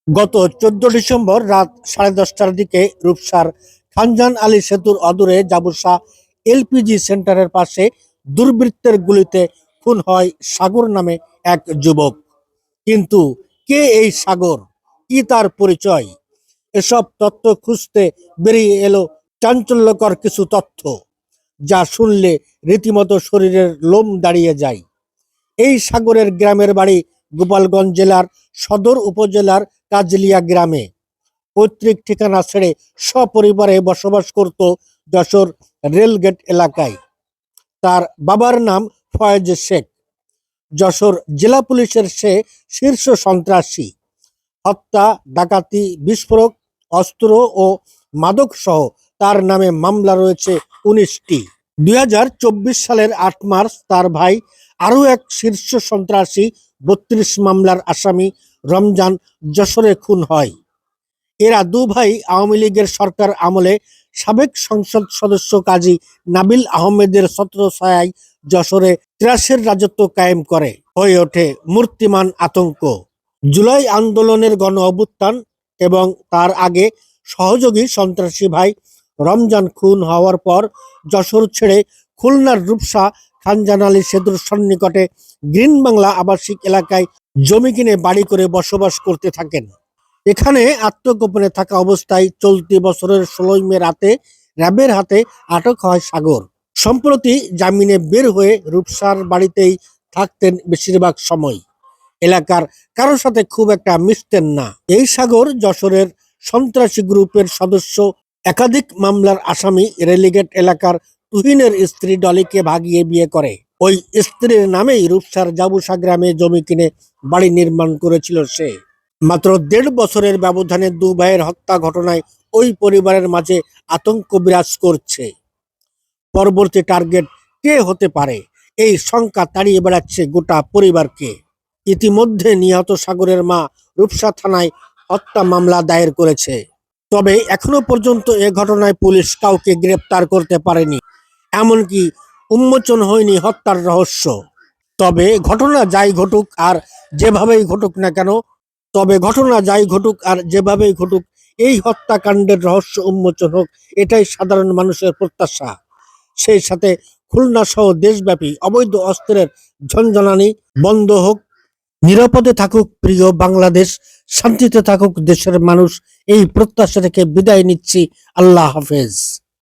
গত 14 ডিসেম্বর রাত 10:30টার দিকে রূপসার খানজান আলী সেতুর অদূরে জাবুসা এলপিজি সেন্টারের পাশে দুর্বৃত্তের গুলিতে খুন হয় সাগর নামে এক যুবক। কিন্তু কে এই সাগর, কি তার পরিচয়? এসব তথ্য খুঁজতে বেরিয়ে এলো চাঞ্চল্যকর কিছু তথ্য, যা শুনলে রীতিমতো শরীরের লোম দাঁড়িয়ে যায়। এই সাগরের গ্রামের বাড়ি গোপালগঞ্জ জেলার সদর উপজেলার কাজলিয়া গ্রামে। পৈতৃক ঠিকানা ছেড়ে সপরিবারে বসবাস করত যশোর রেলগেট এলাকায়। তার বাবার নাম ফয়েজ শেখ। যশোর জেলা পুলিশের সে শীর্ষ সন্ত্রাসী। হত্যা, ডাকাতি, বিস্ফোরক, অস্ত্র ও মাদক সহ তার নামে মামলা রয়েছে 19টি। 2024 সালের 8 মার্চ তার ভাই আরও এক শীর্ষ সন্ত্রাসী 32 মামলার আসামি রমজান যশোরে খুন হয়। এরা দু ভাই আওয়ামী লীগের সরকার আমলে সাবেক সংসদ সদস্য কাজী নাবিল আহমেদের ছত্রছায়ায় যশোরে ত্রাসের রাজত্ব কায়েম করে। হয়ে ওঠে মূর্তিমান আতঙ্ক। জুলাই আন্দোলনের গণ অভ্যুত্থান এবং তার আগে সহযোগী সন্ত্রাসী ভাই রমজান খুন হওয়ার পর যশোর ছেড়ে খুলনার রূপসা খানজান আলী সেতুর সন্নিকটে গ্রিন বাংলা আবাসিক এলাকায় জমি কিনে বাড়ি করে বসবাস করতে থাকেন। এখানে আত্মগোপনে থাকা অবস্থায় চলতি বছরের 16 মে রাতে র্যাবের হাতে আটক হয় সাগর। সম্প্রতি জামিনে বের হয়ে রূপসার বাড়িতেই থাকতেন বেশিরভাগ সময়। এলাকার কারোর সাথে খুব একটা মিশতেন না। এই সাগর যশোরের সন্ত্রাসী গ্রুপের সদস্য, একাধিক মামলার আসামি। রেলিগেট এলাকার তুহিনের স্ত্রী ডলিকে ভাগিয়ে বিয়ে করে। ওই স্ত্রীর নামেই রূপসার জাবুসা গ্রামে জমি কিনে বাড়ি নির্মাণ করেছিল সে। মাত্র 1.5 বছরের ব্যবধানে দু ভাইয়ের হত্যা ঘটনায় ওই পরিবারের মাঝে আতঙ্ক বিরাজ করছে। পরবর্তী টার্গেট কে হতে পারে, এই শঙ্কা তাড়িয়ে বেড়াচ্ছে গোটা পরিবারকে। ইতিমধ্যে নিহত সাগরের মা রূপসা থানায় হত্যা মামলা দায়ের করেছে। তবে এখনো পর্যন্ত এ ঘটনায় পুলিশ কাউকে গ্রেপ্তার করতে পারেনি, এমনকি উন্মোচন হয়নি হত্যার রহস্য। তবে ঘটনা যাই ঘটুক আর যেভাবেই ঘটুক না কেন এই হত্যাকাণ্ডের রহস্য উন্মোচন হোক, এটাই সাধারণ মানুষের প্রত্যাশা। সেই সাথে খুলনা সহ দেশব্যাপী অবৈধ অস্ত্রের ঝনঝনানি বন্ধ হোক। নিরাপদে থাকুক প্রিয় বাংলাদেশ, শান্তিতে থাকুক দেশের মানুষ, এই প্রত্যাশা থেকে বিদায় নিচ্ছি। আল্লাহ হাফেজ।